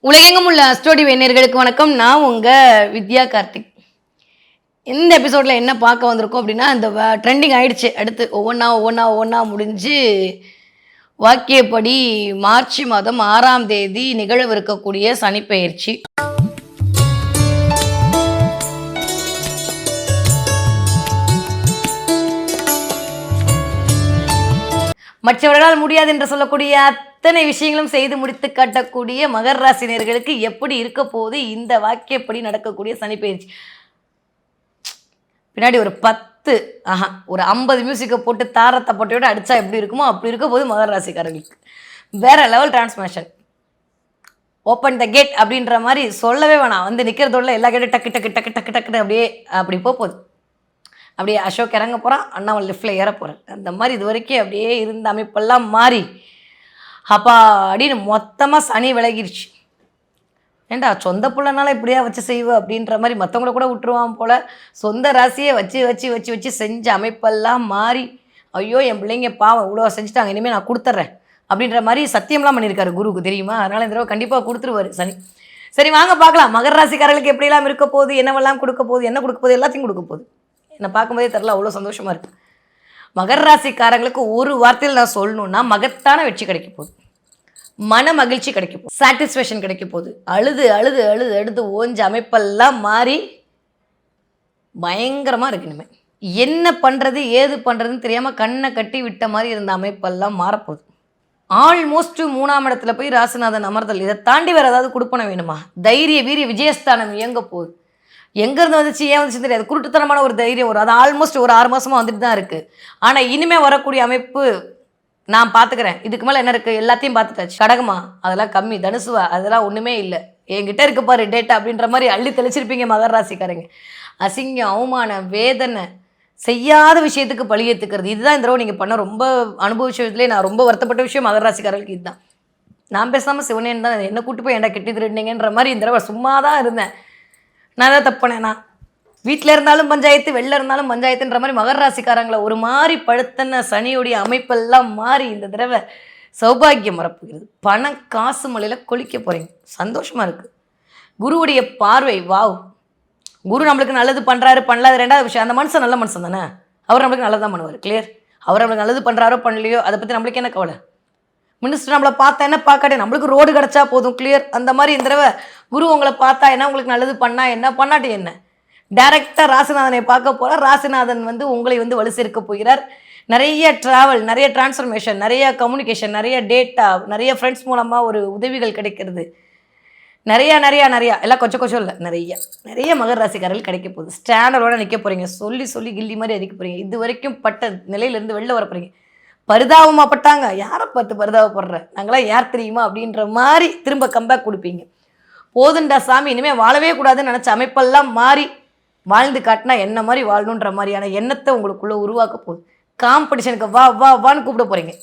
உலகெங்கும் உள்ள அஸ்ட்ரோடி நேயர்களுக்கு வணக்கம். நான் உங்கள் வித்யா கார்த்திக். இந்த எபிசோடில் என்ன பார்க்க வந்திருக்கோம் அப்படின்னா, இந்த ட்ரெண்டிங் ஆயிடுச்சு. அடுத்து ஒவ்வொன்றா முடிஞ்சு வாக்கியப்படி மார்ச் மாதம் 6ஆம் தேதி நிகழவிருக்கக்கூடிய சனிப்பெயர்ச்சி. மற்றவர்களால் முடியாது என்று சொல்லக்கூடிய அத்தனை விஷயங்களும் செய்து முடித்து காட்டக்கூடிய மகர ராசினியர்களுக்கு எப்படி இருக்க போது இந்த வாக்கியப்படி நடக்கக்கூடிய சனிப்பெயர்ச்சி. பின்னாடி ஒரு 50 மியூசிக்கை போட்டு தாரத்தை போட்டோட அடித்தா எப்படி இருக்குமோ அப்படி இருக்க போது மகர ராசிக்காரர்களுக்கு வேற லெவல் டிரான்ஸ்மேஷன். ஓப்பன் த கேட் அப்படின்ற மாதிரி சொல்லவே வேணாம். வந்து நிற்கிறதோட எல்லா கேட்டும் டக்கு டக்கு டக்கு டக்கு டக்குன்னு அப்படியே அப்படி போகுது. அப்படியே அசோக் இறங்க போகிறான், அண்ணாமலை லிஃப்டில் ஏற போகிறார். அந்த மாதிரி இது வரைக்கும் அப்படியே இருந்த அமைப்பெல்லாம் மாறி அப்படின்னு மொத்தமாக சனி விலகிருச்சு. ஏண்டா சொந்த பிள்ளைனால இப்படியா வச்சு செய்வோம் அப்படின்ற மாதிரி மற்றவங்கள கூட விட்டுருவான் போல். சொந்த ராசியை வச்சு வச்சு வச்சு வச்சு செஞ்ச அமைப்பெல்லாம் மாறி, ஐயோ என் பிள்ளைங்க பாவம் இவ்வளோ செஞ்சுட்டாங்க, இனிமேல் நான் கொடுத்துட்றேன் அப்படின்ற மாதிரி சத்தியம்லாம் பண்ணியிருக்காரு குருவுக்கு, தெரியுமா? அதனால் இந்த தடவை கண்டிப்பாக கொடுத்துருவார் சனி. சரி வாங்க பார்க்கலாம் மகர ராசிக்காரர்களுக்கு எப்படிலாம் இருக்க போகுது, என்னவெல்லாம் கொடுக்க போகுது, என்ன கொடுக்க போகுது, எல்லாத்தையும் கொடுக்க போகுது. என்னை பார்க்கும்போதே தெரில, அவ்வளோ சந்தோஷமாக இருக்குது. மகர ராசிக்காரங்களுக்கு ஒரு வார்த்தையில் நான் சொல்லணுன்னா மகத்தான வெற்றி கிடைக்க போகுது, மன மகிழ்ச்சி கிடைக்க போகுது, சாட்டிஸ்ஃபேக்ஷன் கிடைக்க போகுது. அழுது அழுது அழுது அழுது ஓஞ்ச அமைப்பெல்லாம் மாறி பயங்கரமாக இருக்கு. இனிமேல் என்ன பண்ணுறது ஏது பண்ணுறதுன்னு தெரியாமல் கண்ணை கட்டி விட்ட மாதிரி இருந்த அமைப்பெல்லாம் மாறப்போகுது. ஆல்மோஸ்ட் 3ஆம் இடத்துல போய் ராசிநாதன் அமர்தல். இதை தாண்டி வேறு ஏதாவது கொடுப்பன வேணுமா? தைரிய வீரிய விஜயஸ்தானம் இயங்க போகுது. எங்கேருந்து வந்துச்சு ஏன் வந்துச்சு தெரியாது, குருட்டுத்தனமான ஒரு தைரியம் வரும். அது ஆல்மோஸ்ட் ஒரு 6 மாதமாக வந்துட்டு தான் இருக்குது. ஆனால் இனிமேல் வரக்கூடிய அமைப்பு நான் பார்த்துக்கிறேன், இதுக்கு மேலே என்ன இருக்குது எல்லாத்தையும் பார்த்துட்டாச்சு. கடகமா அதெல்லாம் கம்மி, தனுசுவா அதெல்லாம் ஒன்றுமே இல்லை, என்கிட்ட இருக்கு பாரு டேட்டா அப்படின்ற மாதிரி அள்ளி தெளிச்சிருப்பீங்க மகர ராசிக்காரங்க. அசிங்கம், அவமானம், வேதனை, செய்யாத விஷயத்துக்கு பழி ஏற்றுக்கிறது, இதுதான் இந்த தடவை நீங்கள் பண்ண ரொம்ப அனுபவிச்ச விஷயத்துலேயே நான் ரொம்ப வருத்தப்பட்ட விஷயம் மகர ராசிக்காரர்களுக்கு இதுதான். நான் பேசாமல் சிவனேன் தான் என்ன கூட்டு போய் என்ன கெட்டி திருடினீங்கன்ற மாதிரி இந்த தடவை சும்மா தான் இருந்தேன். நான் தான் தப்புனேண்ணா. வீட்டில் இருந்தாலும் பஞ்சாயத்து, வெளில இருந்தாலும் பஞ்சாயத்துன்ற மாதிரி மகர ராசிக்காரங்களை ஒரு மாதிரி படுத்தன சனியுடைய அமைப்பெல்லாம் மாறி இந்த தடவை சௌபாகியம் வரப்போகிறது. பணம் காசு மலையில் கொளிக்க போகிறீங்க, சந்தோஷமாக இருக்குது. குருவுடைய பார்வை வாவ். குரு நம்மளுக்கு நல்லது பண்ணுறாரு பண்ணலாது ரெண்டாவது விஷயம். அந்த மனுஷன் நல்ல மனுஷன் தானே, அவர் நம்மளுக்கு நல்லது தான் பண்ணுவார். கிளியர். அவர் நம்மளுக்கு நல்லது பண்ணுறாரோ பண்ணலையோ அதை பற்றி நம்மளுக்கு என்ன கவலை. மினிஸ்டர் நம்மளை பார்த்தா என்ன பார்க்காட்டே நம்மளுக்கு ரோடு கிடச்சா போதும். கிளியர். அந்த மாதிரி இந்த தடவை குரு உங்களை பார்த்தா என்ன, உங்களுக்கு நல்லது பண்ணா என்ன பண்ணாட்டி என்ன, டைரெக்டாக ராசிநாதனை பார்க்க போகிறார். ராசிநாதன் உங்களை வலு சேர்க்க போகிறார். நிறைய ட்ராவல், நிறைய டிரான்ஸ்ஃபர்மேஷன், நிறைய கம்யூனிகேஷன், நிறைய டேட்டா, நிறைய ஃப்ரெண்ட்ஸ் மூலமாக ஒரு உதவிகள் கிடைக்கிறது. நிறையா நிறையா நிறையா எல்லாம் கொஞ்சம் இல்லை, நிறைய மகர ராசிக்காரர்கள் கிடைக்க போகுது. ஸ்டாண்டர்டோட நிற்க போகிறீங்க, சொல்லி சொல்லி கில்லி மாதிரி அடிக்க போகிறீங்க. இது வரைக்கும் பட்ட நிலையிலேருந்து வெளில வர போகிறீங்க. பரிதாபமாக பட்டாங்க, யாரை பார்த்து பரிதாபப்படுற, நாங்களாம் யார் தெரியுமா அப்படின்ற மாதிரி திரும்ப கம்பேக் கொடுப்பீங்க. போதுண்டா சாமி இனிமேல் வாழவே கூடாதுன்னு நினச்ச அமைப்பெல்லாம் மாறி வாழ்ந்து காட்டினா என்ன மாதிரி வாழணுன்ற மாதிரியான எண்ணத்தை உங்களுக்குள்ளே உருவாக்க போகுது. காம்படிஷனுக்கு வா வா வான்னு கூப்பிட போகிறீங்க.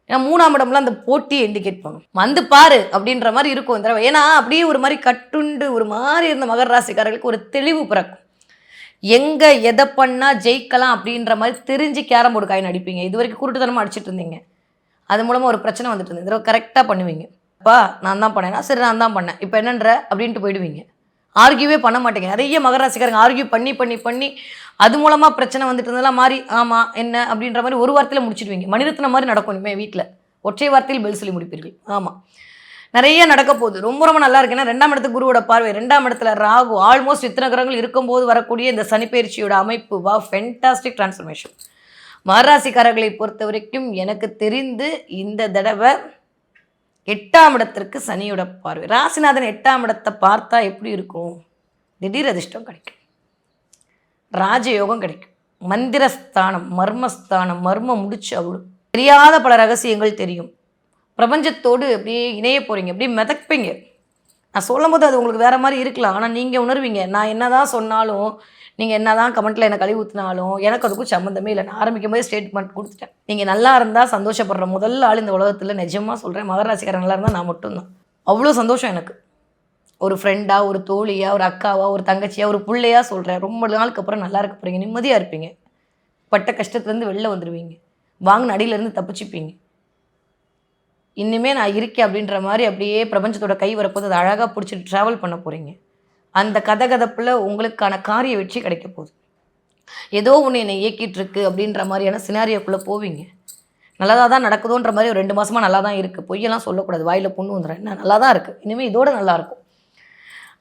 ஏன்னா 3ஆம் இடம்லாம் அந்த போட்டியை இண்டிகேட் பண்ணும். வந்து பாரு அப்படின்ற மாதிரி இருக்கும் இந்த தடவை. ஏன்னா அப்படியே ஒரு மாதிரி கட்டுண்டு ஒரு மாதிரி இருந்த மகர ராசிக்காரர்களுக்கு ஒரு தெளிவு பிறக்கும். எங்கே எதை பண்ணால் ஜெயிக்கலாம் அப்படின்ற மாதிரி தெரிஞ்சு கேரம் போர்டு காயின் அடிப்பீங்க. இது வரைக்கும் குருட்டுத்தனமாக அடிச்சுட்டு இருந்தீங்க, அது மூலமாக ஒரு பிரச்சனை வந்துட்டு இருந்தது. இதோ கரெக்டாக பண்ணுவீங்க. அப்பா நான் தான் பண்ணேன்னா சரி நான் தான் பண்ணேன் இப்போ என்னன்ற அப்படின்ட்டு போயிடுவீங்க. ஆர்கியூவே பண்ண மாட்டேங்க. நிறைய மகர ராசிக்காரங்க ஆர்கியூ பண்ணி பண்ணி பண்ணி அது மூலமாக பிரச்சனை வந்துட்டு இருந்ததெல்லாம் மாறி ஆமாம் என்ன அப்படின்ற மாதிரி ஒரு வார்த்தையில் முடிச்சிடுவீங்க. மணிரத்னம் மாதிரி நடக்கும் இனிமேல் வீட்டில், ஒற்றை வார்த்தையில் பெல் சொல்லி முடிப்பீர்கள். ஆமாம், நிறைய நடக்க போகுது. ரொம்ப ரொம்ப நல்லா இருக்கு. ஏன்னா 2ஆம் இடத்துக்கு குருவோட பார்வை, 2ஆம் இடத்துல ராகு, ஆல்மோஸ்ட் இத்தனை கிரகங்கள் இருக்கும்போது வரக்கூடிய இந்த சனிப்பெயர்ச்சியோட அமைப்பு வா ஃபென்டாஸ்டிக் டிரான்ஸ்ஃபர்மேஷன். மகராசிக்காரர்களை பொறுத்த வரைக்கும் எனக்கு தெரிந்து இந்த தடவை 8ஆம் இடத்திற்கு சனியோட பார்வை. ராசிநாதன் 8ஆம் இடத்தை பார்த்தா எப்படி இருக்கும்? திடீர் அதிர்ஷ்டம் கிடைக்கும், ராஜயோகம் கிடைக்கும், மந்திரஸ்தானம், மர்மஸ்தானம், மர்மம் முடிச்சு அவளும் தெரியாத பல ரகசியங்கள் தெரியும். பிரபஞ்சத்தோடு அப்படியே இணைய போகிறீங்க, அப்படியே மிதப்பீங்க. நான் சொல்லும் போது அது உங்களுக்கு வேறு மாதிரி இருக்கலாம், ஆனால் நீங்கள் உணர்வீங்க. நான் என்ன தான் சொன்னாலும், நீங்கள் என்ன தான் கமெண்ட்டில் என்னை கழுவி ஊற்றினாலும் எனக்கு அதுக்கும் சம்மந்தமே இல்லை. நான் ஆரம்பிக்கும் போதே ஸ்டேட்மெண்ட் கொடுத்துட்டேன். நீங்கள் நல்லா இருந்தால் சந்தோஷப்படுற முதல் ஆள் இந்த உலகத்தில், நிஜமாக சொல்கிறேன். மகர ராசிக்காரன் நல்லா இருந்தால் நான் மட்டும்தான். அவ்வளோ சந்தோஷம் எனக்கு. ஒரு ஃப்ரெண்டாக, ஒரு தோழியாக, ஒரு அக்காவா, ஒரு தங்கச்சியாக, ஒரு பிள்ளையாக சொல்கிறேன். ரொம்ப நாளுக்கு அப்புறம் நல்லா இருக்க போகிறீங்க, நிம்மதியாக இருப்பீங்க, பட்ட கஷ்டத்துலேருந்து வெளில வந்துடுவீங்க, வாங்கின அடியிலேருந்து தப்பிச்சுப்பீங்க. இன்னுமே நான் இருக்கேன் அப்படின்ற மாதிரி அப்படியே பிரபஞ்சத்தோட கை வரப்போது அதை அழகாக பிடிச்சிட்டு ட்ராவல் பண்ண போகிறீங்க. அந்த கதகதப்பில் உங்களுக்கான காரிய வெற்றி கிடைக்க போகுது. ஏதோ ஒன்று என்னை இயக்கிட்டு இருக்கு அப்படின்ற மாதிரியான சினாரியோக்குள்ளே போவீங்க. நல்லதாக தான் நடக்குதோன்ற மாதிரி ஒரு 2 மாதமாக நல்லா தான் இருக்குது. பொய்யெல்லாம் சொல்லக்கூடாது, வாயில் புண்ணு வந்துடும். என்ன நல்லா தான் இருக்குது, இனிமேல் இதோட நல்லாயிருக்கும்.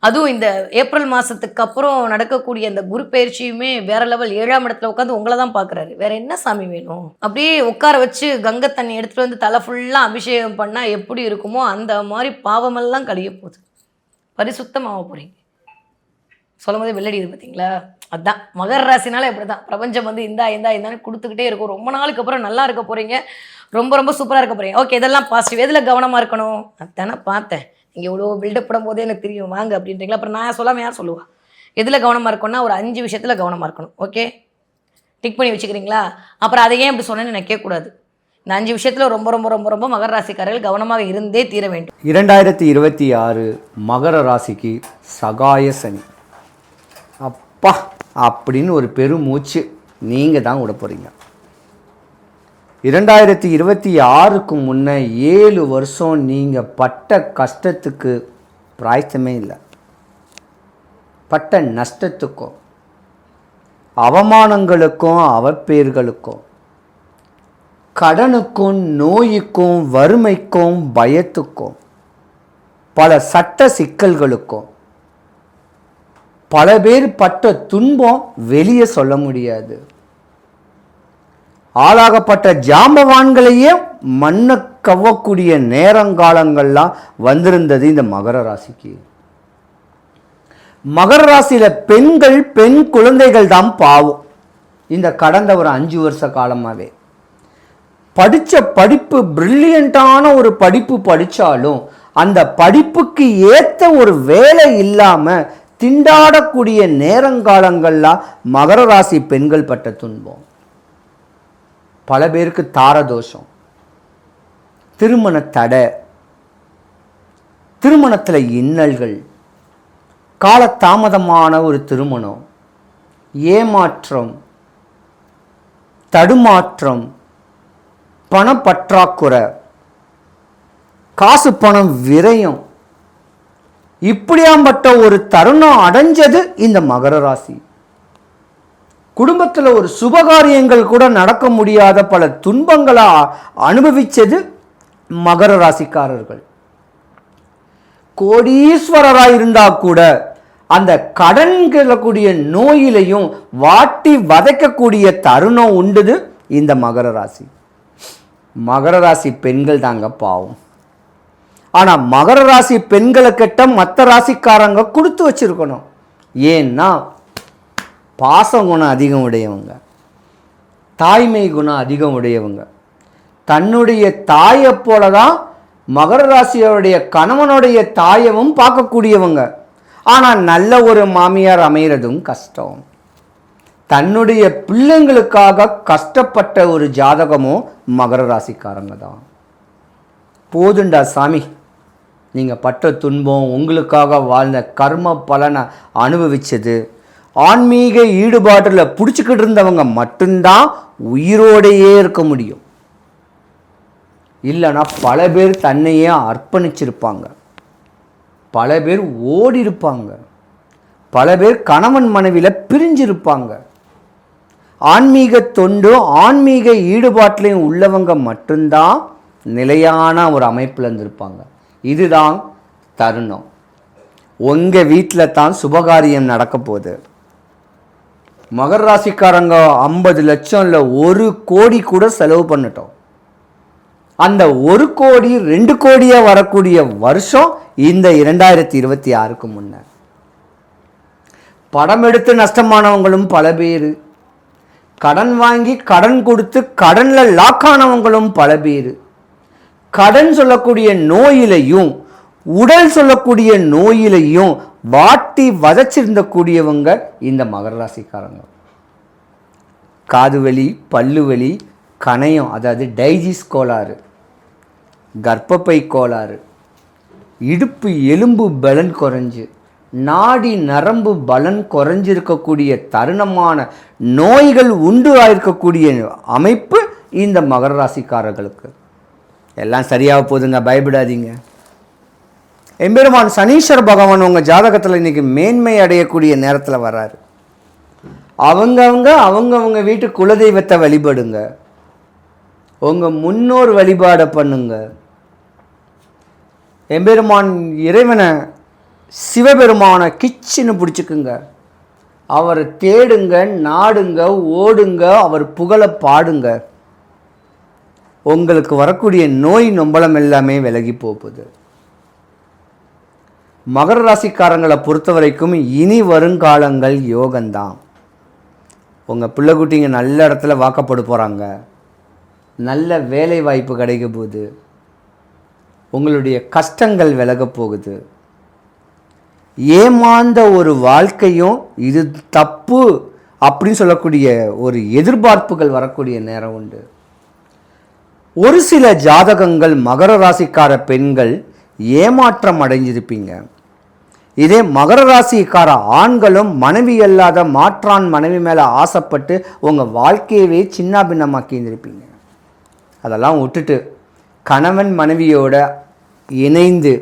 அதுவும் இந்த ஏப்ரல் மாதத்துக்கு அப்புறம் நடக்கக்கூடிய அந்த குரு பயிற்சியுமே வேற லெவல். 7ஆம் இடத்துல உட்காந்து உங்களை தான் பார்க்குறாரு. வேற என்ன சாமி வேணும்? அப்படியே உட்கார வச்சு கங்கை தண்ணி எடுத்துகிட்டு வந்து தலை ஃபுல்லாக அபிஷேகம் பண்ணால் எப்படி இருக்குமோ அந்த மாதிரி பாவமெல்லாம் கழிய போகுது. பரிசுத்தமாக போகிறீங்க. சொல்லும் போதே வெள்ளடி இது பார்த்தீங்களா? அதுதான் மகர ராசினால இப்படி தான் பிரபஞ்சம் வந்து இந்தான்னு கொடுத்துக்கிட்டே இருக்கும். ரொம்ப நாளுக்கு அப்புறம் நல்லா இருக்க போகிறீங்க. ரொம்ப ரொம்ப சூப்பராக இருக்க போகிறீங்க. ஓகே, இதெல்லாம் பாசிட்டிவ். எதில் கவனமாக இருக்கணும்? அதானே பார்த்தேன், நீங்கள் இவ்வளோ பில்டப் படும் போதே எனக்கு தெரியும் வாங்க அப்படின்றீங்களா. அப்புறம் நான் சொல்லாமல் யார் சொல்லுவா? எதில் கவனமாக இருக்கணும்னா ஒரு 5 விஷயத்தில் கவனமாக இருக்கணும். ஓகே, டிக் பண்ணி வச்சுக்கிறீங்களா? அப்புறம் அதை ஏன் இப்படி சொன்னேன்னு எனக்கு கேட்கக்கூடாது. இந்த 5 விஷயத்தில் ரொம்ப ரொம்ப ரொம்ப ரொம்ப மகர ராசிக்காரர்கள் கவனமாக இருந்தே தீர வேண்டும். 2026 மகர ராசிக்கு சகாய சனி அப்பா அப்படின்னு ஒரு பெருமூச்சு நீங்கள் தான் விட போகிறீங்க. 2026க்கு முன்னே 7 வருஷம் நீங்கள் பட்ட கஷ்டத்துக்கு பிராய்ச்சமே இல்லை. பட்ட நஷ்டத்துக்கும் அவமானங்களுக்கும் அவப்பேர்களுக்கும் கடனுக்கும் நோய்க்கும் வறுமைக்கும் பயத்துக்கும் பல சட்ட சிக்கல்களுக்கும் பல பேர் பட்ட துன்பம் வெளியே சொல்ல முடியாது. ஆளாகப்பட்ட ஜாம்பவான்களையே மண்ணை கவ்வக்கூடிய நேரங்காலங்கள்லாம் வந்திருந்தது இந்த மகர ராசிக்கு. மகர ராசியில பெண்கள், பெண் குழந்தைகள் தான் பாவம். இந்த கடந்த ஒரு 5 வருஷ காலமாகவே படித்த படிப்பு பிரில்லியண்டான ஒரு படிப்பு படித்தாலும் அந்த படிப்புக்கு ஏற்ற ஒரு வேலை இல்லாமல் திண்டாடக்கூடிய நேரங்காலங்கள்லாம் மகர ராசி பெண்கள் பட்ட துன்பம். பல பேருக்கு தாரதோஷம், திருமண தடை, திருமணத்தில் இன்னல்கள், காலதாமதமான ஒரு திருமணம், ஏமாற்றம், தடுமாற்றம், பணப்பற்றாக்குறை, காசு பணம் விரயம், இப்படியாம்பட்ட ஒரு தருணம் அடைஞ்சது இந்த மகர ராசி. குடும்பத்தில் ஒரு சுபகாரியங்கள் கூட நடக்க முடியாத பல துன்பங்களை அனுபவிச்சது மகர ராசிக்காரர்கள். கோடீஸ்வரராக இருந்தா கூட அந்த கடன்களக்கூடிய நோயிலையும் வாட்டி வதைக்கக்கூடிய தருணம் உண்டுது இந்த மகர ராசி. மகர ராசி பெண்கள் தாங்க பாவம். ஆனால் மகர ராசி பெண்களை கிட்ட மற்ற ராசிக்காரங்க கொடுத்து வச்சிருக்கணும். ஏன்னா பாச குணம் அதிகம் உடையவங்க, தாய்மை குணம் அதிகம் உடையவங்க. தன்னுடைய தாயை போல தான் மகர ராசியோடைய கணவனுடைய தாயவும் பார்க்கக்கூடியவங்க. ஆனால் நல்ல ஒரு மாமியார் அமைகிறதும் கஷ்டம். தன்னுடைய பிள்ளைங்களுக்காக கஷ்டப்பட்ட ஒரு ஜாதகமும் மகர ராசிக்காரங்க தான். போதுண்டா சாமி, நீங்கள் பட்ட துன்பம், உங்களுக்காக வாழ்ந்த கர்ம பலனை அனுபவிச்சது, ஆன்மீக ஈடுபாட்டில் பிடிச்சிக்கிட்டு இருந்தவங்க மட்டும்தான் உயிரோடையே இருக்க முடியும். இல்லைன்னா பல பேர் தன்னையே அர்ப்பணிச்சிருப்பாங்க, பல பேர் ஓடி இருப்பாங்க, பல பேர் கணவன் மனைவியில் பிரிஞ்சிருப்பாங்க. ஆன்மீக தொண்டு, ஆன்மீக ஈடுபாட்டிலையும் உள்ளவங்க மட்டும்தான் நிலையான ஒரு அமைப்பில் இருந்திருப்பாங்க. இதுதான் தருணம். உங்கள் வீட்டில் தான் சுபகாரியம் நடக்க போகுது. மகர ராசிக்காரங்க 50 லட்சம் இல்லை 1 கோடி கூட செலவு பண்ணிட்டோம். அந்த 1 கோடி 2 கோடியாக வரக்கூடிய வருஷம் இந்த 2026க்கு முன்ன. படம் எடுத்து நஷ்டமானவங்களும் பல பேர், கடன் வாங்கி கடன் கொடுத்து கடனில் லாக் ஆனவங்களும் பல பேர், கடன் சொல்லக்கூடிய நோயிலையும் உடல் சொல்லக்கூடிய நோயிலையும் வாட்டி வதச்சிருந்த கூடியவங்க இந்த மகர ராசிக்காரங்க. காது வலி, பல்லு வலி, கணையம், அதாவது டைஜிஸ் கோளாறு, கர்ப்பப்பை கோளாறு, இடுப்பு எலும்பு பலன் குறைஞ்சு, நாடி நரம்பு பலன் குறைஞ்சிருக்கக்கூடிய தருணமான நோய்கள் உண்டு ஆயிருக்கக்கூடிய அமைப்பு இந்த மகர ராசிக்காரர்களுக்கு. எல்லாம் சரியாக போகுதுங்க, பயப்படாதீங்க. எம்பெருமான் சனீஸ்வர பகவான் உங்கள் ஜாதகத்தில் இன்றைக்கி மேன்மை அடையக்கூடிய நேரத்தில் வராரு. அவங்கவங்க வீட்டு குலதெய்வத்தை வழிபடுங்க, உங்கள் முன்னோர் வழிபாடை பண்ணுங்க. எம்பெருமான் இறைவனை சிவபெருமானை கிச்சின்னு பிடிச்சிக்குங்க, அவரை தேடுங்க, நாடுங்க, ஓடுங்க, அவர் புகழை பாடுங்க. உங்களுக்கு வரக்கூடிய நோய் நொம்பலம் எல்லாமே விலகி போகுது. மகர ராசிக்காரங்களை பொறுத்த வரைக்கும் இனி வருங்காலங்கள் யோகந்தான். உங்கள் பிள்ளைக்குட்டிங்க நல்ல இடத்துல வாக்கப்பட போகிறாங்க, நல்ல வேலை வாய்ப்பு கிடைக்க போகுது, உங்களுடைய கஷ்டங்கள் விலக போகுது. ஏமாந்த ஒரு வாழ்க்கையும் இது தப்பு அப்படின்னு சொல்லக்கூடிய ஒரு எதிர்பார்ப்புகள் வரக்கூடிய நேரம் உண்டு. ஒரு சில ஜாதகங்கள் மகர ராசிக்கார பெண்கள் ஏமாற்றம் அடைஞ்சிருப்பீங்க. இதே மகர ராசிக்கார ஆண்களும் மனைவி அல்லாத மாற்றான் மனைவி மேலே ஆசைப்பட்டு உங்கள் வாழ்க்கையவே சின்ன பின்னமாக்கி இருந்திருப்பீங்க. அதெல்லாம் விட்டுட்டு கணவன் மனைவியோட இணைந்து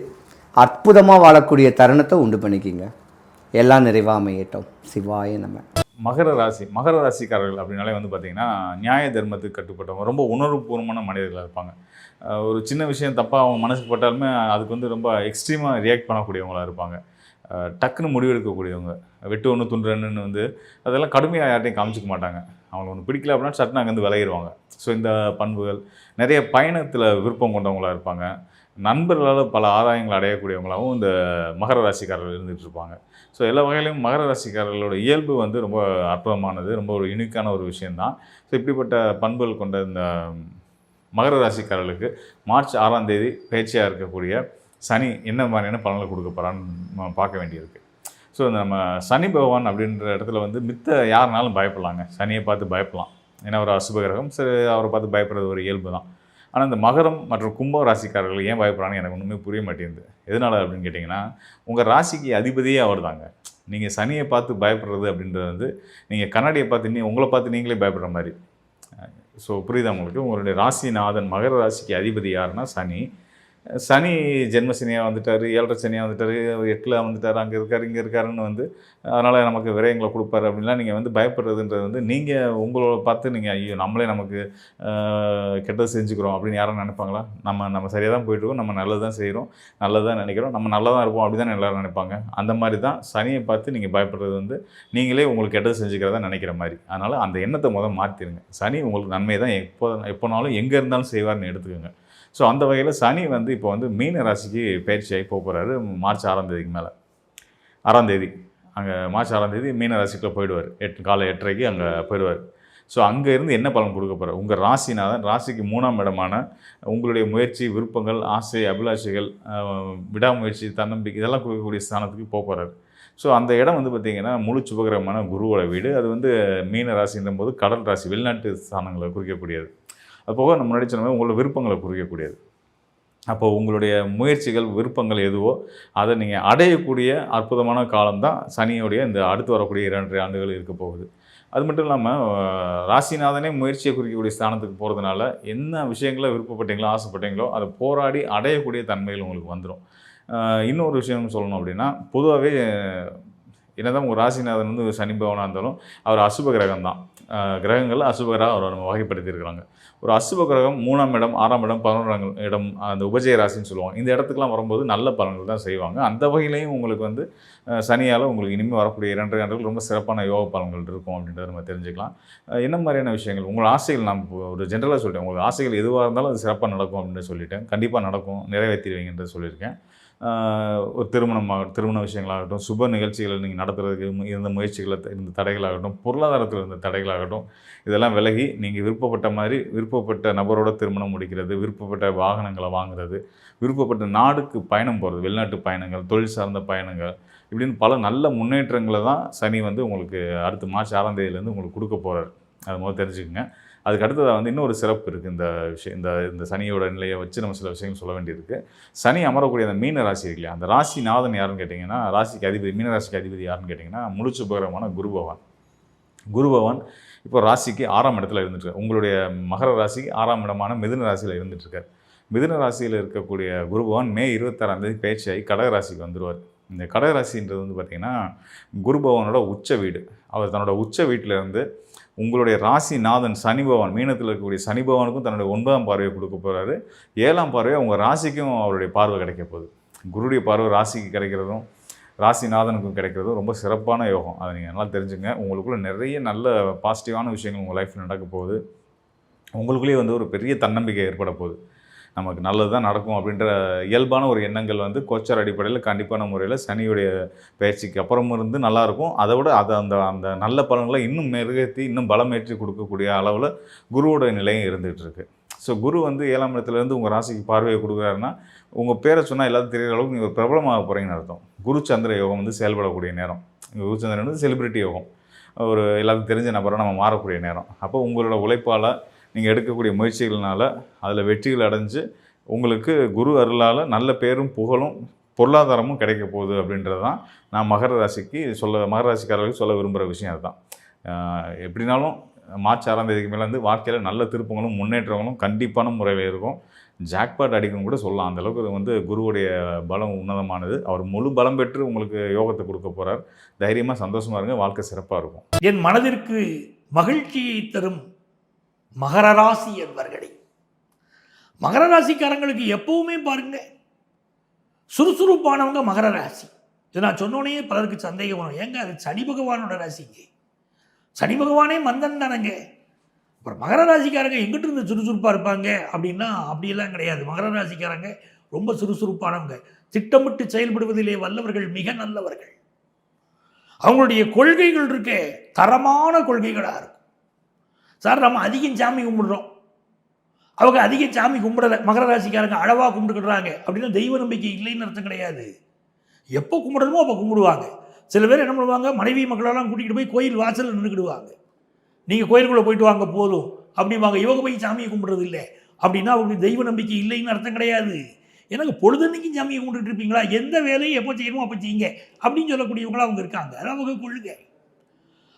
அற்புதமாக வாழக்கூடிய தருணத்தை உண்டு பண்ணிக்கிங்க. எல்லாம் நிறைவாக அமையட்டும். சிவாய நம. மகர ராசிக்காரர்கள் அப்படின்னாலே வந்து பார்த்திங்கன்னா நியாய தர்மத்துக்கு கட்டுப்பட்டவங்க, ரொம்ப உணர்வுபூர்வமான மனிதர்களாக இருப்பாங்க. ஒரு சின்ன விஷயம் தப்பாக அவங்க மனசுக்கு பட்டாலுமே அதுக்கு வந்து ரொம்ப எக்ஸ்ட்ரீமாக ரியாக்ட் பண்ணக்கூடியவங்களாக இருப்பாங்க. டக்குன்னு முடிவெடுக்கக்கூடியவங்க, வெட்டு ஒன்று துண்டுன்னு வந்து அதெல்லாம் கடுமையாக யார்ட்டையும் காமிச்சிக்க மாட்டாங்க. அவங்களுக்கு ஒன்று பிடிக்கல அப்படின்னா சட்டுன்னு அங்கேருந்து விலகிடுவாங்க. ஸோ இந்த பண்புகள் நிறைய பயணத்தில் விருப்பம் கொண்டவங்களாக இருப்பாங்க. நண்பர்களால் பல ஆதாயங்கள் அடையக்கூடியவங்களாகவும் இந்த மகர ராசிக்காரர்கள் இருந்துகிட்டு இருப்பாங்க. ஸோ எல்லா வகையிலையும் மகர ராசிக்காரர்களோட இயல்பு வந்து ரொம்ப அற்புதமானது, ரொம்ப ஒரு யூனிக்கான ஒரு விஷயந்தான். ஸோ இப்படிப்பட்ட பண்புகள் கொண்ட இந்த மகர ராசிக்காரர்களுக்கு மார்ச் 6ஆம் தேதி பயிற்சியாக இருக்கக்கூடிய சனி என்ன மாதிரியான பலன்களை கொடுக்க போகிறான்னு பார்க்க வேண்டியிருக்கு. ஸோ இந்த நம்ம சனி பகவான் அப்படின்ற இடத்துல வந்து மித்த யாருனாலும் பயப்படலாங்க, சனியை பார்த்து பயப்படலாம். ஏன்னா ஒரு அசுபகிரகம், சரி அவரை பார்த்து பயப்படுறது ஒரு இயல்பு தான். ஆனால் இந்த மகரம் மற்றும் கும்ப ராசிக்காரர்கள் ஏன் பயப்படுறான்னு எனக்கு ஒன்றுமே புரிய மாட்டேங்குது. எதனால் அப்படின்னு கேட்டிங்கன்னா, உங்கள் ராசிக்கு அதிபதியே அவர் தாங்க. நீங்கள் சனியை பார்த்து பயப்படுறது அப்படின்றது வந்து நீங்கள் கண்ணாடியை பார்த்து உங்களை பார்த்து நீங்களே பயப்படுற மாதிரி. ஸோ புரியுதா உங்களுக்கு? உங்களுடைய ராசிநாதன் மகர ராசிக்கு அதிபதி யாருன்னா சனி. சனி ஜென்ம சனியாக வந்துட்டார், 7.5 சனியாக வந்துட்டார், 8ல் வந்துட்டார், அங்கே இருக்கார், இங்கே இருக்காருன்னு வந்து அதனால் நமக்கு விரயங்களை கொடுப்பாரு அப்படின்லாம் நீங்கள் வந்து பயப்படுறதுன்றது வந்து நீங்கள் உங்களோட பார்த்து நீங்கள் ஐயோ நம்மளே நமக்கு கெட்டது செஞ்சுக்கிறோம் அப்படின்னு யாரும் நினைப்பாங்களா? நம்ம சரியாக தான் போயிட்டுருக்கோம், நம்ம நல்லது தான் செய்கிறோம், நல்லது தான் நினைக்கிறோம், நம்ம நல்லா தான் இருப்போம் அப்படி தான் எல்லோரும் நினைப்பாங்க. அந்த மாதிரி தான் சனியை பார்த்து நீங்கள் பயப்படுறது வந்து நீங்களே உங்களுக்கு கெட்டது செஞ்சுக்கிறதா நினைக்கிற மாதிரி. அதனால் அந்த எண்ணத்தை மாற்றிடுங்க. சனி உங்களுக்கு நன்மை தான் எப்போனாலும் எங்கே இருந்தாலும் செய்வார்னு எடுத்துக்கோங்க. ஸோ அந்த வகையில் சனி வந்து இப்போ வந்து மீன ராசிக்கு பயிற்சியாகி போகிறாரு மார்ச் 6ஆம் தேதிக்கு மேலே. 6ஆம் தேதி அங்கே மார்ச் 6ஆம் தேதி மீன ராசிக்குள்ளே போயிடுவார். காலை 8:30க்கு அங்கே போயிடுவார். ஸோ அங்கே இருந்து என்ன பலன் கொடுக்க போகிறார்? உங்கள் ராசிநாதன் ராசிக்கு 3ஆம் இடமான உங்களுடைய முயற்சி, விருப்பங்கள், ஆசை, அபிலாஷைகள், விடாமுயற்சி, தன்னம்பிக்கை இதெல்லாம் கொடுக்கக்கூடிய ஸ்தானத்துக்கு போகிறார். ஸோ அந்த இடம் வந்து பார்த்திங்கன்னா முழு சுபகிரகமான குருவோட வீடு. அது வந்து மீன ராசின்ற போது கடல் ராசி, வெளிநாட்டு ஸ்தானங்களை குறிக்கக்கூடியது. அதுபோக நம்ம முன்னாடி சொன்ன உங்களோட விருப்பங்களை குறிக்கக்கூடியது. அப்போது உங்களுடைய முயற்சிகள், விருப்பங்கள் எதுவோ அதை நீங்கள் அடையக்கூடிய அற்புதமான காலம்தான் சனியோடைய இந்த அடுத்து வரக்கூடிய 2.5 ஆண்டுகள் இருக்க போகுது. அது மட்டும் இல்லாமல் ராசிநாதனே முயற்சியை குறிக்கக்கூடிய ஸ்தானத்துக்கு போகிறதுனால என்ன விஷயங்களை விருப்பப்பட்டீங்களோ, ஆசைப்பட்டீங்களோ அதை போராடி அடையக்கூடிய தன்மைகள் உங்களுக்கு வந்துடும். இன்னொரு விஷயம் சொல்லணும் அப்படின்னா, பொதுவாகவே என்னதான் உங்கள் ராசிநாதன் வந்து சனி பகவானாக இருந்தாலும் அவர் அசுப கிரகம் தான். கிரகங்கள் அசுபகராக அவரை நம்ம வகைப்படுத்தியிருக்கிறாங்க. ஒரு அசுப கிரகம் 3ஆம் இடம், 6ஆம் இடம், 11ஆம் இடம், அந்த உபஜய ராசின்னு சொல்லுவாங்க. இந்த இடத்துக்குலாம் வரும்போது நல்ல பலன்கள் தான் செய்வாங்க. அந்த வகையிலையும் உங்களுக்கு வந்து சனியால் உங்களுக்கு இனிமேல் வரக்கூடிய 2.5 ஆண்டுகள் ரொம்ப சிறப்பான யோக பலன்கள் இருக்கும் அப்படின்றத நம்ம தெரிஞ்சுக்கலாம். என்ன மாதிரியான விஷயங்கள் உங்கள் ஆசைகள், நான் ஒரு ஜென்ரலாக சொல்லிட்டேன், உங்களுக்கு ஆசைகள் எதுவாக இருந்தாலும் அது சிறப்பாக நடக்கும் அப்படின்னு சொல்லிட்டேன். கண்டிப்பாக நடக்கும், நிறைவேற்றிடுவீங்கன்றது சொல்லியிருக்கேன். ஒரு திருமண விஷயங்களாகட்டும், சுப நிகழ்ச்சிகளை நீங்கள் நடத்துறதுக்கு இருந்த முயற்சிகளை இருந்த தடைகளாகட்டும், பொருளாதாரத்தில் இருந்த தடைகளாகட்டும், இதெல்லாம் விலகி நீங்கள் விருப்பப்பட்ட மாதிரி விருப்பப்பட்ட நபரோட திருமணம் முடிக்கிறது, விருப்பப்பட்ட வாகனங்களை வாங்குறது, விருப்பப்பட்ட நாடுக்கு பயணம் போகிறது, வெளிநாட்டு பயணங்கள், தொழில் சார்ந்த பயணங்கள், இப்படின்னு பல நல்ல முன்னேற்றங்களை தான் சனி வந்து உங்களுக்கு அடுத்து மார்ச் 6ஆம் தேதியிலேருந்து உங்களுக்கு கொடுக்க போகிறார். அது முதல் தெரிஞ்சுக்கோங்க. அதுக்கு அடுத்ததாக வந்து இன்னொரு சிறப்பு இருக்குது. இந்த விஷயம் இந்த சனியோட நிலையை வச்சு நம்ம சில விஷயங்கள் சொல்ல வேண்டியிருக்கு. சனி அமரக்கூடிய அந்த மீன ராசி இருக்கு இல்லையா, அந்த ராசிநாதன் யாருன்னு கேட்டிங்கன்னா, ராசிக்கு அதிபதி, மீன ராசிக்கு அதிபதி யாருன்னு கேட்டிங்கன்னா முழு சுபகிரகமான குரு பகவான் இப்போ ராசிக்கு 6ஆம் இடத்துல இருந்துட்டுருக்கார். உங்களுடைய மகர ராசிக்கு 6ஆம் இடமான மிதுன ராசியில் இருந்துகிட்ருக்கார். மிதுன ராசியில் இருக்கக்கூடிய குரு பகவான் மே 26ஆம் தேதி பேச்சாகி கடகராசிக்கு வந்துடுவார். இந்த கடகராசின்றது வந்து பார்த்திங்கன்னா குரு பகவானோட உச்ச வீடு. அவர் தன்னோட உச்ச வீட்டிலேருந்து உங்களுடைய ராசிநாதன் சனி பகவான், மீனத்தில் இருக்கக்கூடிய சனி பகவானுக்கும் தன்னுடைய 9ஆம் பார்வையை கொடுக்க போகிறாரு. 7ஆம் பார்வையை உங்கள் ராசிக்கும் அவருடைய பார்வை கிடைக்க போகுது. குருடைய பார்வை ராசிக்கு கிடைக்கிறதும் ராசிநாதனுக்கும் கிடைக்கிறதும் ரொம்ப சிறப்பான யோகம். அதை நீங்கள் நல்லா தெரிஞ்சுங்க. உங்களுக்குள்ள நிறைய நல்ல பாசிட்டிவான விஷயங்கள் உங்கள் லைஃப்பில் நடக்க போகுது. உங்களுக்குள்ளேயே வந்து ஒரு பெரிய தன்னம்பிக்கை ஏற்பட போகுது. நமக்கு நல்லது தான் நடக்கும் அப்படின்ற இயல்பான ஒரு எண்ணங்கள் வந்து கோச்சார் அடிப்படையில் கண்டிப்பான முறையில் சனியுடைய பயிற்சிக்கு அப்புறம் இருந்து நல்லாயிருக்கும். அதை விட அந்த அந்த நல்ல பலன்களை இன்னும் மெருகேற்றி இன்னும் பலமேற்றி கொடுக்கக்கூடிய அளவில் குருவோட நிலையும் இருந்துகிட்டு இருக்கு. ஸோ குரு வந்து 7ஆம் இடத்துலேருந்து உங்கள் ராசிக்கு பார்வையை கொடுக்குறாருன்னா உங்கள் பேரை சொன்னால் எல்லாத்தையும் தெரிகிற அளவுக்கு நீங்கள் பிரபலமாக போகிறீங்கன்னு அர்த்தம். குரு சந்திர யோகம் வந்து செயல்படக்கூடிய நேரம். குரு சந்திரன் வந்து செலிபிரிட்டி யோகம், ஒரு எல்லாத்துக்கும் தெரிஞ்ச நபராக நம்ம மாறக்கூடிய நேரம். அப்போ உங்களோட உழைப்பால் நீங்கள் எடுக்கக்கூடிய முயற்சிகள்னால அதில் வெற்றிகள் அடைஞ்சு உங்களுக்கு குரு அருளால் நல்ல பேரும் புகழும் பொருளாதாரமும் கிடைக்க போகுது அப்படின்றது தான் நான் மகர ராசிக்காரர்களுக்கு சொல்ல விரும்புகிற விஷயம் அதுதான். எப்படினாலும் மார்ச் 6ஆம் தேதிக்கு மேலே வந்து வாழ்க்கையில் நல்ல திருப்பங்களும் முன்னேற்றங்களும் கண்டிப்பான முறையில் இருக்கும். ஜாக்பாட் அடிக்கணும் கூட சொல்லலாம். அந்தளவுக்கு வந்து குருவுடைய பலம் உன்னதமானது. அவர் முழு பலம் பெற்று உங்களுக்கு யோகத்தை கொடுக்க போகிறார். தைரியமாக சந்தோஷமாக இருங்க, வாழ்க்கை சிறப்பாக இருக்கும். என் மனதிற்கு மகிழ்ச்சியை தரும் மகர ராசி என்பவர்களே, மகர ராசிக்காரங்களுக்கு எப்பவுமே பாருங்க சுறுசுறுப்பானவங்க மகர ராசி. இது நான் சொன்னோன்னே பலருக்கு சந்தேகம் வரும். ஏங்க அது சனி பகவானோட ராசிங்க, சனி பகவானே மந்தன் தானங்க, அப்புறம் மகர ராசிக்காரங்க எங்கிட்ட இருந்து சுறுசுறுப்பாக இருப்பாங்க அப்படின்னா அப்படியெல்லாம் கிடையாது. மகர ராசிக்காரங்க ரொம்ப சுறுசுறுப்பானவங்க, திட்டமிட்டு செயல்படுவதிலே வல்லவர்கள், மிக நல்லவர்கள். அவங்களுடைய கொள்கைகள் இருக்க தரமான கொள்கைகளாக இருக்கும். சார் நம்ம அதிகம் சாமி கும்பிடுறோம், அவங்க அதிகம் சாமி கும்பிடலை, மகர ராசிக்காரங்க அளவாக கும்பிட்டுக்கிறாங்க அப்படின்னா தெய்வ நம்பிக்கை இல்லைன்னு அர்த்தம் கிடையாது. எப்போ கும்பிடணுமோ அப்போ கும்பிடுவாங்க. சில பேர் என்ன பண்ணுவாங்க, மனைவி மக்களெல்லாம் கூட்டிகிட்டு போய் கோயில் வாசலில் நின்றுக்கிடுவாங்க. நீங்கள் கோயிலுக்குள்ளே போயிட்டு வாங்க போதும் அப்படிம்பாங்க. இவங்க போய் சாமியை கும்பிட்றது இல்லை அப்படின்னா அவங்களுக்கு தெய்வ நம்பிக்கை இல்லைன்னு அர்த்தம் கிடையாது. எனக்கு பொழுதன்னைக்கும் சாமியை கும்பிட்டுட்டு இருப்பீங்களா, எந்த வேலையை எப்போ செய்யணுமோ அப்போ செய்யுங்க அப்படின்னு சொல்லக்கூடியவங்களாம் அவங்க இருக்காங்க. அதான் அவங்க கொள்ளுங்க.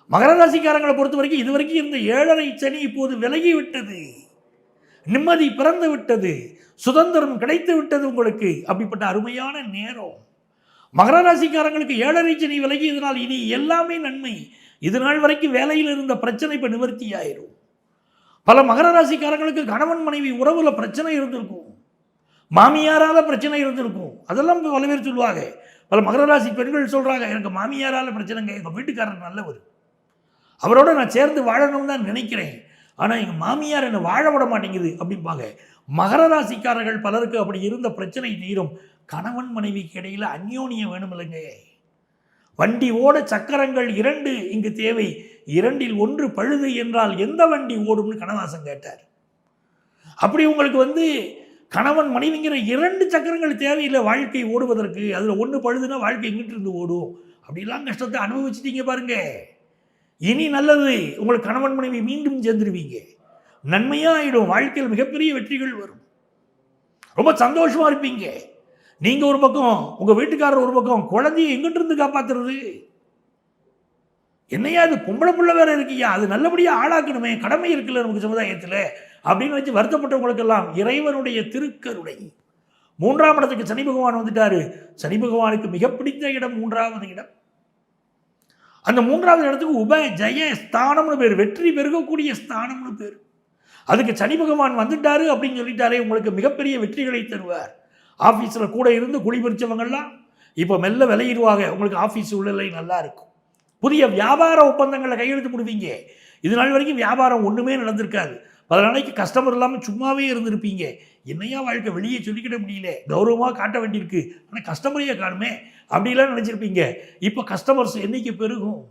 மகர ராசிக்காரங்களை பொறுத்த வரைக்கும் இது வரைக்கும் இருந்த 7.5 சனி இப்போது விலகி விட்டது, நிம்மதி பிறந்து விட்டது, சுதந்திரம் கிடைத்து விட்டது உங்களுக்கு. அப்படிப்பட்ட அருமையான நேரம். மகர ராசிக்காரங்களுக்கு 7.5 சனி விலகி இதனால் இனி எல்லாமே நன்மை. இது நாள் வரைக்கும் வேலையில் இருந்த பிரச்சனை இப்போ நிவர்த்தி ஆயிரும். பல மகர ராசிக்காரங்களுக்கு கணவன் மனைவி உறவுல பிரச்சனை இருந்திருக்கும், மாமியாரால பிரச்சனை இருந்திருக்கும். அதெல்லாம் பல பேர் சொல்லுவாங்க. பல மகர ராசி பெண்கள் சொல்றாங்க, எனக்கு மாமியாரால பிரச்சனைங்க, எங்கள் வீட்டுக்காரர் நல்லவர், அவரோட நான் சேர்ந்து வாழணும்னு தான் நினைக்கிறேன், ஆனால் எங்கள் மாமியார் என்னை வாழ விட மாட்டேங்குது அப்படிம்பாங்க. மகர ராசிக்காரர்கள் பலருக்கு அப்படி இருந்த பிரச்சனை தீரும். கணவன் மனைவிக்கு இடையில் அந்யோன்யம் வேணும் இல்லைங்க. வண்டி ஓட சக்கரங்கள் 2 இங்கு தேவை, 2இல் 1 பழுது என்றால் எந்த வண்டி ஓடும்னு கண்ணதாசன் கேட்டார். அப்படி உங்களுக்கு வந்து கணவன் மனைவிங்கிற 2 சக்கரங்கள் தேவையில்லை வாழ்க்கை ஓடுவதற்கு. அதில் 1 பழுதுன்னா வாழ்க்கை எங்கிட்டு இருந்து ஓடும். அப்படிலாம் கஷ்டத்தை அனுபவிச்சுட்டீங்க பாருங்க. இனி நல்லது, உங்களுக்கு கணவன் மனைவி மீண்டும் சேர்ந்துருவீங்க, நன்மையாக ஆகிடும், வாழ்க்கையில் மிகப்பெரிய வெற்றிகள் வரும், ரொம்ப சந்தோஷமா இருப்பீங்க. நீங்க ஒரு பக்கம், உங்க வீட்டுக்காரர் ஒரு பக்கம், குழந்தைய எங்கிட்டு இருந்து காப்பாத்துறது? என்னையா அது பொம்பளை புள்ள வேற இருக்கியா, அது நல்லபடியா ஆளாக்கணுமே, கடமை இருக்குல்ல நமக்கு சமுதாயத்தில் அப்படின்னு வச்சு வருத்தப்பட்டவங்களுக்கெல்லாம் இறைவனுடைய திருக்கருணை. 3ஆம் இடத்துக்கு சனி பகவான் வந்துட்டாரு. சனி பகவானுக்கு மிக பிடித்த இடம் 3வது இடம். அந்த 3வது இடத்துக்கு உப ஜெய ஸ்தானம்னு பேர், வெற்றி பெருகக்கூடிய ஸ்தானம்னு பேர். அதுக்கு சனி பகவான் வந்துட்டாரு அப்படின்னு சொல்லிட்டாரே, உங்களுக்கு மிகப்பெரிய வெற்றிகளை தருவார். ஆஃபீஸில் கூட இருந்து குழி பறிச்சவங்கள்லாம் இப்போ மெல்ல விளையிடுவாங்க. உங்களுக்கு ஆஃபீஸ் சூழ்நிலை நல்லா இருக்கும். புதிய வியாபார ஒப்பந்தங்களில் கையெழுத்து போடுவீங்க. இது நாள் வரைக்கும் வியாபாரம் ஒன்றுமே நடந்திருக்காது. பல நாளைக்கு கஸ்டமர் இல்லாமல் சும்மாவே இருந்திருப்பீங்க. என்னையா வாழ்க்கை வெளியே சொல்லிக்கிட முடியல, கௌரவமாக காட்ட வேண்டியிருக்கு, ஆனால் கஸ்டமரையே காணுமே அப்படிலாம் நினச்சிருப்பீங்க. இப்போ கஸ்டமர்ஸ் எண்ணிக்கை பெருகும்,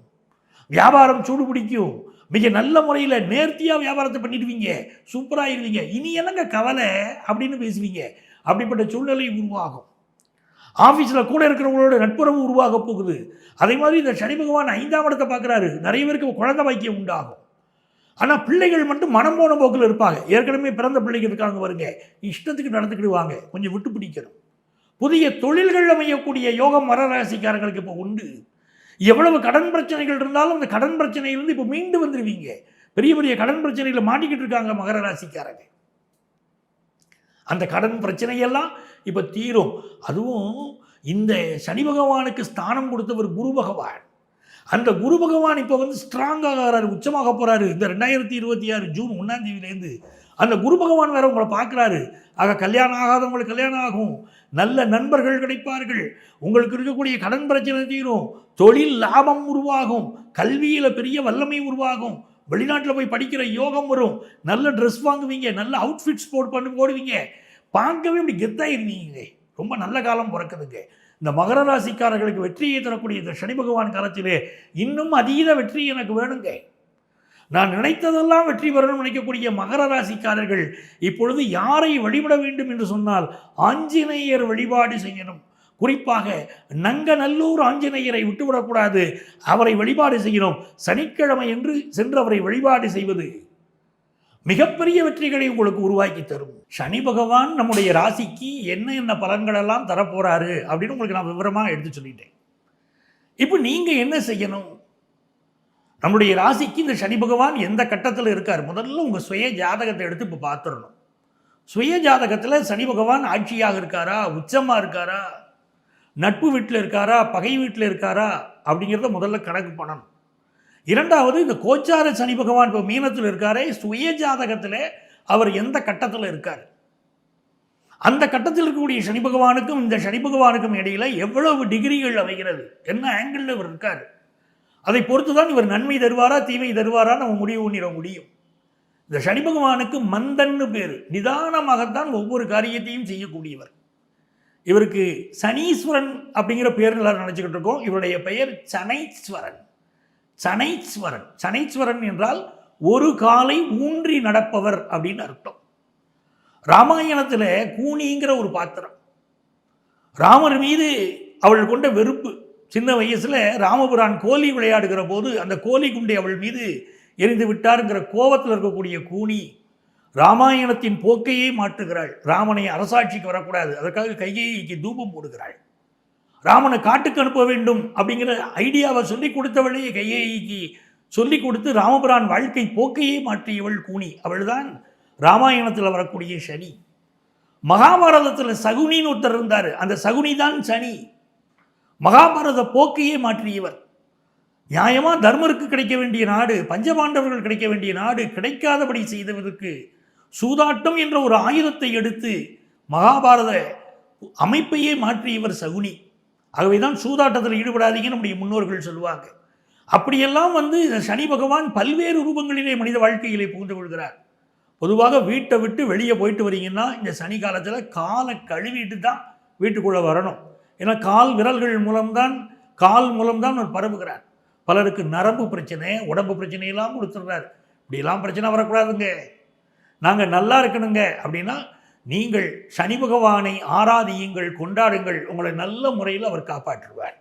வியாபாரம் சூடு பிடிக்கும், மிக நல்ல முறையில் நேர்த்தியாக வியாபாரத்தை பண்ணிடுவீங்க, சூப்பராகிடுவீங்க. இனி என்னங்க கவலை அப்படின்னு பேசுவீங்க. அப்படிப்பட்ட சூழ்நிலை உருவாகும். ஆஃபீஸில் கூட இருக்கிறவங்களோட நட்புறவு உருவாக போகுது. அதே மாதிரி இந்த சனி பகவான் 5ஆம் இடத்தை பார்க்குறாரு. நிறைய பேருக்கு குழந்தை பாக்கியம் உண்டாகும். ஆனால் பிள்ளைகள் மட்டும் மனம் போன போக்கில் இருப்பாங்க. ஏற்கனவே பிறந்த பிள்ளைகள் இருக்காங்க வருங்க, இஷ்டத்துக்கு நடந்துக்கிடுவாங்க, கொஞ்சம் விட்டு பிடிக்கணும். புதிய தொழில்கள் அமையக்கூடிய யோகம் மகர ராசிக்காரங்களுக்கு இப்போ உண்டு. எவ்வளவு கடன் பிரச்சனைகள் இருந்தாலும் அந்த கடன் பிரச்சனையிலிருந்து இப்போ மீண்டு வந்துடுவீங்க. பெரிய பெரிய கடன் பிரச்சனைகளை மாட்டிக்கிட்டு இருக்காங்க மகர ராசிக்காரங்க. அந்த கடன் பிரச்சனையெல்லாம் இப்போ தீரும். அதுவும் இந்த சனி பகவானுக்கு ஸ்தானம் கொடுத்தவர் குரு பகவான். அந்த குரு பகவான் இப்போ வந்து ஸ்ட்ராங்காக ஆகிறாரு, உச்சமாக போகிறாரு. இந்த 2026 ஜூன் 1ஆம் தேதியிலேருந்து அந்த குரு பகவான் வேற உங்களை பார்க்குறாரு. ஆக கல்யாணம் ஆகாதவங்களுக்கு கல்யாணம் ஆகும், நல்ல நண்பர்கள் கிடைப்பார்கள், உங்களுக்கு இருக்கக்கூடிய கடன் பிரச்சனை தீரும், தொழில் லாபம் உருவாகும், கல்வியில் பெரிய வல்லமை உருவாகும், வெளிநாட்டில் போய் படிக்கிற யோகம் வரும், நல்ல ட்ரெஸ் வாங்குவீங்க, நல்ல அவுட்ஃபிட்ஸ் போடுவீங்க, பார்க்கவே இப்படி கெத்தாயிருவீங்க. ரொம்ப நல்ல காலம் பிறக்குதுங்க. இந்த மகர ராசிக்காரர்களுக்கு வெற்றியை தரக்கூடிய இந்த சனி பகவான் காலத்திலே இன்னும் அதீத வெற்றி எனக்கு வேணுங்க. நான் நினைத்ததெல்லாம் வெற்றி பெறணும்னு நினைக்கக்கூடிய மகர ராசிக்காரர்கள் இப்பொழுது யாரை வழிபட வேண்டும் என்று சொன்னால் ஆஞ்சநேயர் வழிபாடு செய்யணும். குறிப்பாக நங்கநல்லூர் ஆஞ்சநேயரை விட்டுவிடக்கூடாது, அவரை வழிபாடு செய்யணும். சனிக்கிழமை என்று சென்று அவரை வழிபாடு செய்வது மிகப்பெரிய வெற்றிகளை உங்களுக்கு உருவாக்கி தரும். சனி பகவான் நம்முடைய ராசிக்கு என்ன பலன்களெல்லாம் தரப்போறாரு அப்படின்னு உங்களுக்கு நான் விவரமாக எடுத்து சொல்லிட்டேன். இப்போ நீங்கள் என்ன செய்யணும்? நம்முடைய ராசிக்கு இந்த சனி பகவான் எந்த கட்டத்தில் இருக்கார்? முதல்ல உங்கள் சுய ஜாதகத்தை எடுத்து இப்போ பார்த்துடணும். சுய ஜாதகத்தில் சனி பகவான் ஆட்சியாக இருக்காரா, உச்சமாக இருக்காரா, நட்பு வீட்டில் இருக்காரா, பகை வீட்டில் இருக்காரா அப்படிங்கிறத முதல்ல கணக்கு பண்ணணும். இரண்டாவது, இந்த கோச்சார சனி பகவான் இப்போ மீனத்தில் இருக்காரே, சுய ஜாதகத்தில் அவர் எந்த கட்டத்தில் இருக்கார், அந்த கட்டத்தில் இருக்கக்கூடிய சனி பகவானுக்கும் இந்த சனி பகவானுக்கும் இடையில எவ்வளவு டிகிரிகள் அமைகிறது, என்ன ஆங்கிளில் இவர் இருக்கார், அதை பொறுத்து தான் இவர் நன்மை தருவாரா தீமை தருவாரா நம்ம முடிவு பண்ணிட முடியும். இந்த சனி பகவானுக்கு மந்தன்னு பேர். நிதானமாகத்தான் ஒவ்வொரு காரியத்தையும் செய்யக்கூடியவர். இவருக்கு சனீஸ்வரன் அப்படிங்கிற பேர் எல்லாரும் நினச்சிக்கிட்டு இருக்கோம். இவருடைய பெயர் சனைஸ்வரன். சனைஸ்வரன், சனைஸ்வரன் என்றால் ஒரு காலை ஊன்றி நடப்பவர் அப்படின்னு அர்த்தம். ராமாயணத்தில் கூனிங்கிற ஒரு பாத்திரம், ராமர் மீது அவள் கொண்ட வெறுப்பு, சின்ன வயசில் ராமபுரான் கோலி விளையாடுகிற போது அந்த கோலி குண்டை அவள் மீது எரிந்து விட்டாருங்கிற கோபத்தில் இருக்கக்கூடிய கூனி ராமாயணத்தின் போக்கையே மாற்றுகிறாள். ராமனை அரசாட்சிக்கு வரக்கூடாது, அதற்காக கைகேயிக்கு தூபம் போடுகிறாள். ராமனை காட்டுக்கு அனுப்ப வேண்டும் அப்படிங்கிற ஐடியாவை சொல்லிக் கொடுத்தவளே கைகேயிக்கு சொல்லிக் கொடுத்து ராமபுரான் வாழ்க்கை போக்கையே மாற்றியவள் கூனி. அவள்தான் ராமாயணத்தில் வரக்கூடிய சனி. மகாபாரதத்தில் சகுனின்னு ஒருத்தர் இருந்தார், அந்த சகுனி தான் சனி. மகாபாரத போக்கையே மாற்றியவர். நியாயமாக தர்மருக்கு கிடைக்க வேண்டிய நாடு, பஞ்சபாண்டவர்கள் கிடைக்க வேண்டிய நாடு கிடைக்காதபடி செய்தவருக்கு சூதாட்டம் என்ற ஒரு ஆயுதத்தை எடுத்து மகாபாரத அமைப்பையே மாற்றியவர் சகுனி. ஆகவேதான் சூதாட்டத்தில் ஈடுபடாதீங்கன்னு நம்முடைய முன்னோர்கள் சொல்லுவாங்க. அப்படியெல்லாம் இந்த சனி பகவான் பல்வேறு ரூபங்களிலே மனித வாழ்க்கையிலே புகுந்து கொள்கிறார். பொதுவாக வீட்டை விட்டு வெளியே போயிட்டு வரீங்கன்னா இந்த சனி காலத்தில் காலை கழுவிட்டு தான் வீட்டுக்குள்ளே வரணும். ஏன்னா கால் விரல்கள் மூலம்தான் அவர் பரவுகிறார். பலருக்கு நரம்பு பிரச்சனை, உடம்பு பிரச்சனையெல்லாம் கொடுத்துடுறார். இப்படியெல்லாம் பிரச்சனை வரக்கூடாதுங்க, நாங்கள் நல்லா இருக்கணுங்க அப்படின்னா நீங்கள் சனி பகவானை ஆராதியுங்கள், கொண்டாடுங்கள். உங்களை நல்ல முறையில் அவர் காப்பாற்றுவார்.